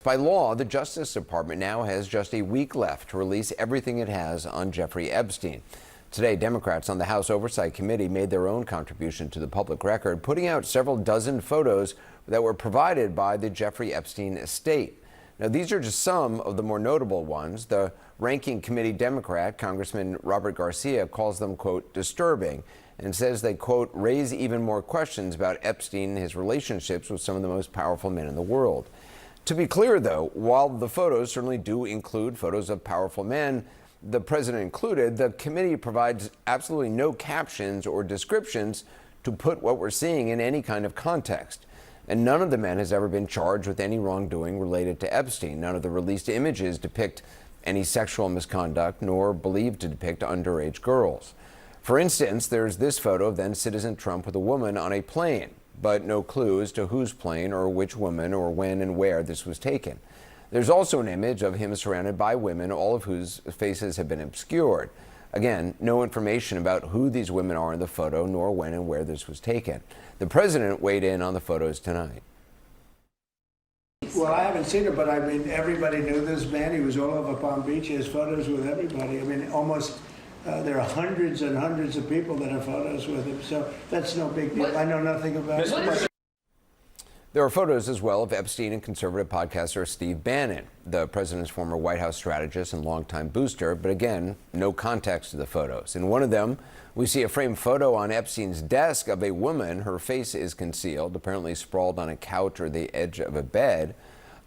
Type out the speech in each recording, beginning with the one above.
By law, the Justice Department now has just a week left to release everything it has on Jeffrey Epstein. Today, Democrats on the House Oversight Committee made their own contribution to the public record, putting out several dozen photos that were provided by the Jeffrey Epstein estate. Now, these are just some of the more notable ones. The ranking committee Democrat, Congressman Robert Garcia, calls them, quote, disturbing, and says they, quote, raise even more questions about Epstein and his relationships with some of the most powerful men in the world. To be clear, though, while the photos certainly do include photos of powerful men, the president included, the committee provides absolutely no captions or descriptions to put what we're seeing in any kind of context. And none of the men has ever been charged with any wrongdoing related to Epstein. None of the released images depict any sexual misconduct, nor believed to depict underage girls. For instance, there's this photo of then Citizen Trump with a woman on a plane, but no clue as to whose plane or which woman or when and where this was taken. There's also an image of him surrounded by women, all of whose faces have been obscured. Again, no information about who these women are in the photo, nor when and where this was taken. The president weighed in on the photos tonight. Well, I haven't seen it, but I mean, everybody knew this man. He was all over Palm Beach. He has photos with everybody. I mean, almost, there are hundreds and hundreds of people that have photos with him, so that's no big deal. I know nothing about it. There are photos as well of Epstein and conservative podcaster Steve Bannon, the president's former White House strategist and longtime booster, but again, no context to the photos. In one of them, we see a framed photo on Epstein's desk of a woman. Her face is concealed, apparently sprawled on a couch or the edge of a bed.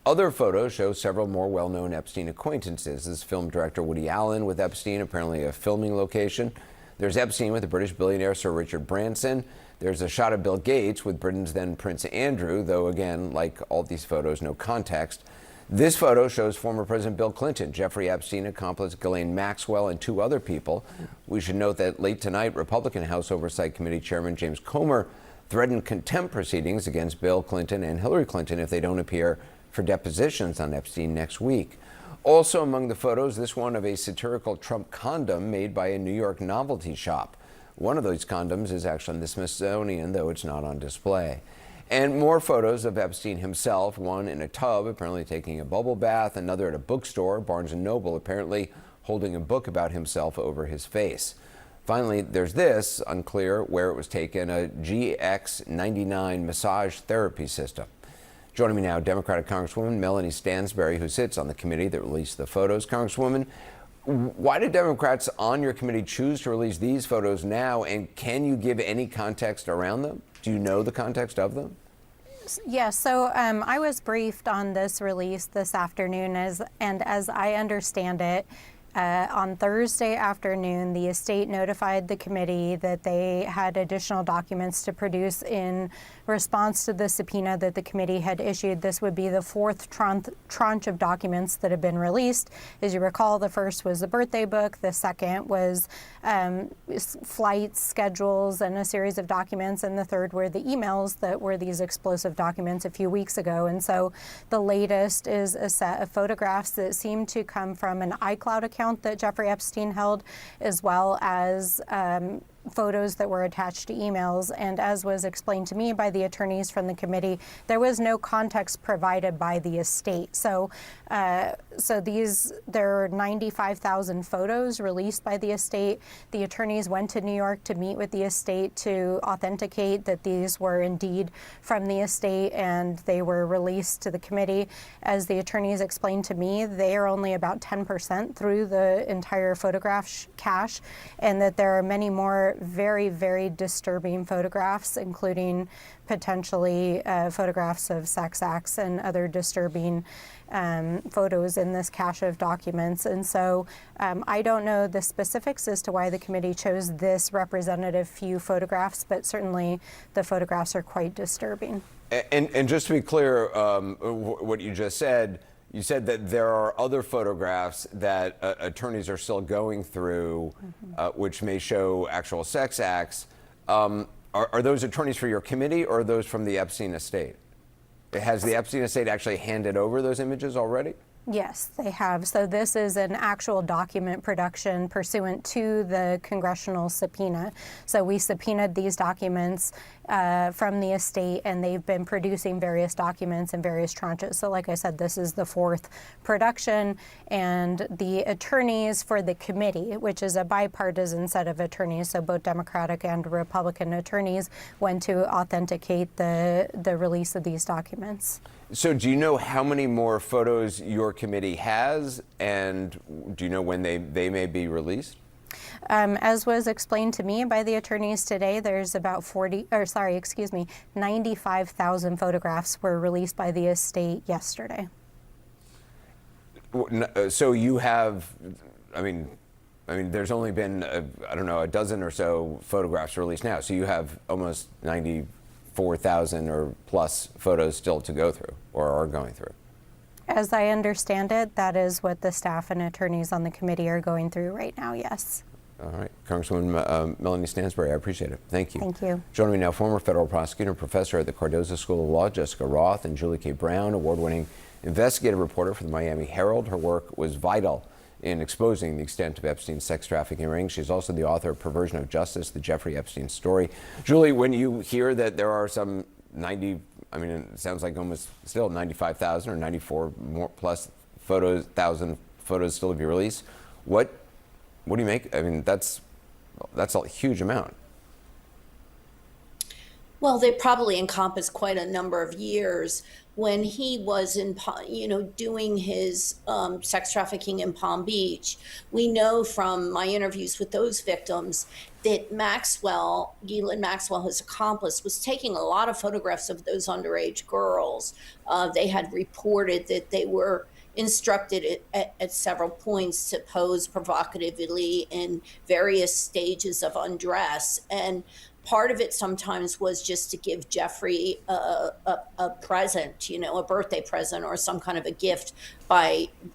Other photos show several more well-known Epstein acquaintances. This film director Woody Allen with Epstein, apparently a filming location. There's Epstein with the British billionaire Sir Richard Branson. There's a shot of Bill Gates with Britain's then Prince Andrew, though again, like all these photos, no context. This photo shows former President Bill Clinton, Jeffrey Epstein accomplice Ghislaine Maxwell, and two other people. We should note that late tonight, Republican House Oversight Committee Chairman James Comer threatened contempt proceedings against Bill Clinton and Hillary Clinton if they don't appear for depositions on Epstein next week. Also among the photos, this one of a satirical Trump condom made by a New York novelty shop. One of those condoms is actually in the Smithsonian, though it's not on display. And more photos of Epstein himself, one in a tub, apparently taking a bubble bath, another at a bookstore, Barnes & Noble, apparently holding a book about himself over his face. Finally, there's this, unclear where it was taken, a GX99 massage therapy system. Joining me now, Democratic Congresswoman Melanie Stansbury, who sits on the committee that released the photos. Congresswoman, why did Democrats on your committee choose to release these photos now, and can you give any context around them? Do you know the context of them? Yeah, so I was briefed on this release this afternoon, and as I understand it, on Thursday afternoon, the estate notified the committee that they had additional documents to produce in response to the subpoena that the committee had issued. This would be the fourth tranche of documents that have been released. As you recall, the first was the birthday book. The second was flights, schedules, and a series of documents. And the third were the emails that were these explosive documents a few weeks ago. And so the latest is a set of photographs that seem to come from an iCloud account that Jeffrey Epstein held, as well as photos that were attached to emails. And as was explained to me by the attorneys from the committee, there was no context provided by the estate. So there are 95,000 photos released by the estate. The attorneys went to New York to meet with the estate to authenticate that these were indeed from the estate, and they were released to the committee. As the attorneys explained to me, they are only about 10% through the entire photograph cache, and that there are many more very, very disturbing photographs, including potentially photographs of sex acts and other disturbing photos in this cache of documents. And so I don't know the specifics as to why the committee chose this representative few photographs, but certainly the photographs are quite disturbing. And just to be clear, what you just said, you said that there are other photographs that attorneys are still going through, which may show actual sex acts. Are those attorneys for your committee, or are those from the Epstein estate? Has the Epstein estate actually handed over those images already? Yes, they have. So this is an actual document production pursuant to the congressional subpoena. So we subpoenaed these documents from the estate, and they've been producing various documents in various tranches. So like I said, this is the fourth production, and the attorneys for the committee, which is a bipartisan set of attorneys, so both Democratic and Republican attorneys, went to authenticate the release of these documents. So do you know how many more photos your committee has, and do you know when they may be released? As was explained to me by the attorneys today, there's about 95,000 photographs were released by the estate yesterday. So you have, I mean, there's only been, I don't know, a dozen or so photographs released now. So you have almost 94,000 or plus photos still to go through, or are going through. As I understand it, that is what the staff and attorneys on the committee are going through right now, yes. All right. Congresswoman Melanie Stansbury, I appreciate it. Thank you. Thank you. Joining me now, former federal prosecutor and professor at the Cardozo School of Law, Jessica Roth, and Julie K. Brown, award-winning investigative reporter for the Miami Herald. Her work was vital in exposing the extent of Epstein's sex trafficking ring. She's also the author of Perversion of Justice, the Jeffrey Epstein story. Julie, when you hear that there are some 90, I mean, it sounds like almost still 95,000 or 94 more plus thousand photos still to be released, what do you make? I mean, that's a huge amount. Well, they probably encompass quite a number of years. When he was doing his sex trafficking in Palm Beach, we know from my interviews with those victims that Ghislaine Maxwell, his accomplice, was taking a lot of photographs of those underage girls. They had reported that they were instructed at several points to pose provocatively in various stages of undress. And part of it sometimes was just to give Jeffrey a present, a birthday present or some kind of a gift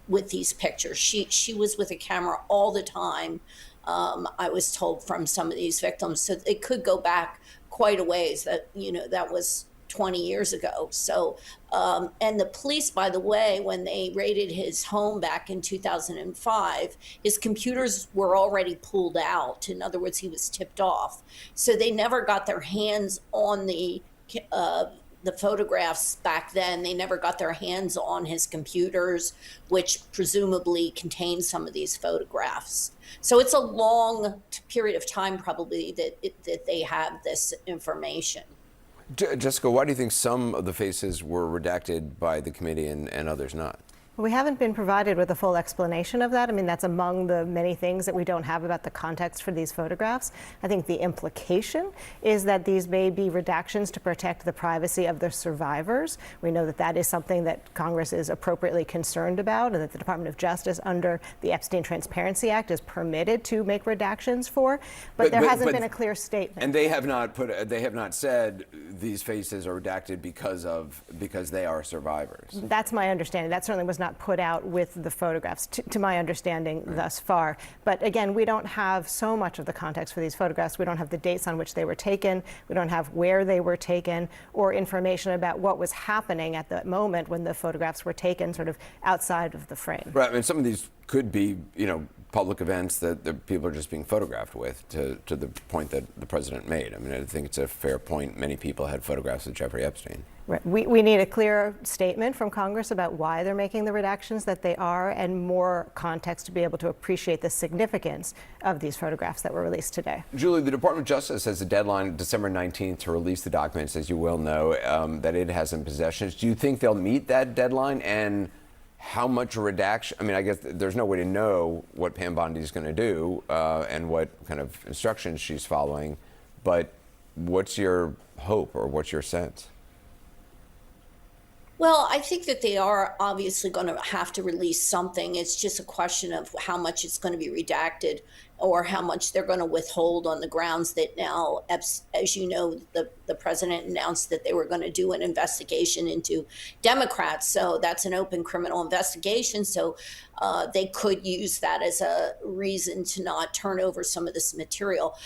with these pictures. She was with a camera all the time, I was told from some of these victims. So it could go back quite a ways. That was 20 years ago. So, and the police, by the way, when they raided his home back in 2005, his computers were already pulled out. In other words, he was tipped off. So they never got their hands on the photographs back then. They never got their hands on his computers, which presumably contained some of these photographs. So it's a long period of time probably that they have this information. Jessica, why do you think some of the faces were redacted by the committee and others not? We haven't been provided with a full explanation of that. I mean, that's among the many things that we don't have about the context for these photographs. I think the implication is that these may be redactions to protect the privacy of the survivors. We know that that is something that Congress is appropriately concerned about, and that the Department of Justice under the Epstein Transparency Act is permitted to make redactions for, but there hasn't been a clear statement. And they have not said these faces are redacted because they are survivors. That's my understanding. That certainly was not put out with the photographs, to my understanding thus far. But again, we don't have so much of the context for these photographs. We don't have the dates on which they were taken. We don't have where they were taken, or information about what was happening at the moment when the photographs were taken sort of outside of the frame. Right. I mean, some of these could be, public events that the people are just being photographed with, to the point that the president made. I mean, I think it's a fair point. Many people had photographs of Jeffrey Epstein. Right. We need a clear statement from Congress about why they're making the redactions that they are, and more context to be able to appreciate the significance of these photographs that were released today. Julie, the Department of Justice has a deadline, December 19th, to release the documents, as you well know, that it has in possession. Do you think they'll meet that deadline? And how much redaction? I mean, I guess there's no way to know what Pam Bondi is going to do and what kind of instructions she's following. But what's your hope, or what's your sense? Well, I think that they are obviously going to have to release something. It's just a question of how much it's going to be redacted, or how much they're going to withhold, on the grounds that now, as you know, the president announced that they were going to do an investigation into Democrats. So that's an open criminal investigation. So they could use that as a reason to not turn over some of this material.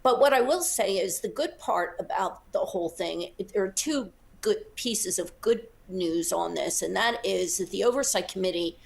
But what I will say is the good part about the whole thing, there are two good pieces of good news on this, and that is that the Oversight Committee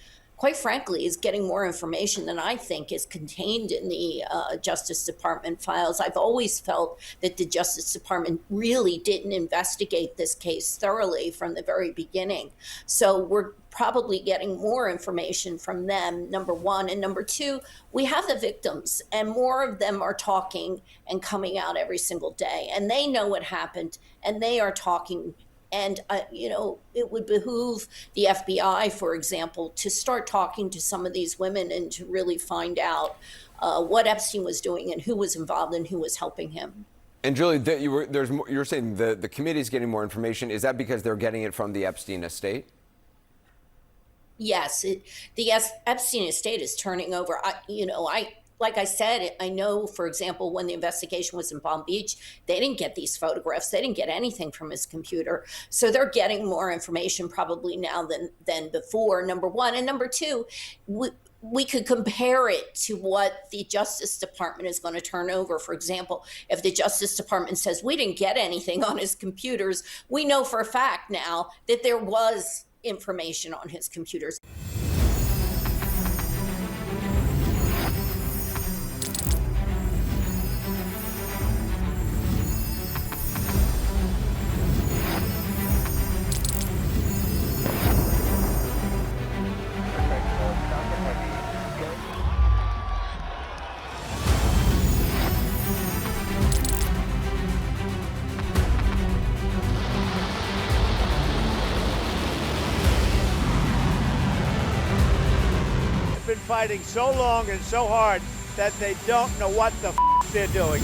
quite frankly, is getting more information than I think is contained in the Justice Department files. I've always felt that the Justice Department really didn't investigate this case thoroughly from the very beginning. So we're probably getting more information from them, number one. And number two, we have the victims, and more of them are talking and coming out every single day. And they know what happened, and they are talking. And, it would behoove the FBI, for example, to start talking to some of these women and to really find out what Epstein was doing and who was involved and who was helping him. And Julie, you're saying the committee's getting more information. Is that because they're getting it from the Epstein estate? Yes, the Epstein estate is turning over. Like I said, I know, for example, when the investigation was in Palm Beach, they didn't get these photographs. They didn't get anything from his computer. So they're getting more information probably now than before, number one. And number two, we could compare it to what the Justice Department is going to turn over. For example, if the Justice Department says we didn't get anything on his computers, we know for a fact now that there was information on his computers. Been fighting so long and so hard that they don't know what the they're doing.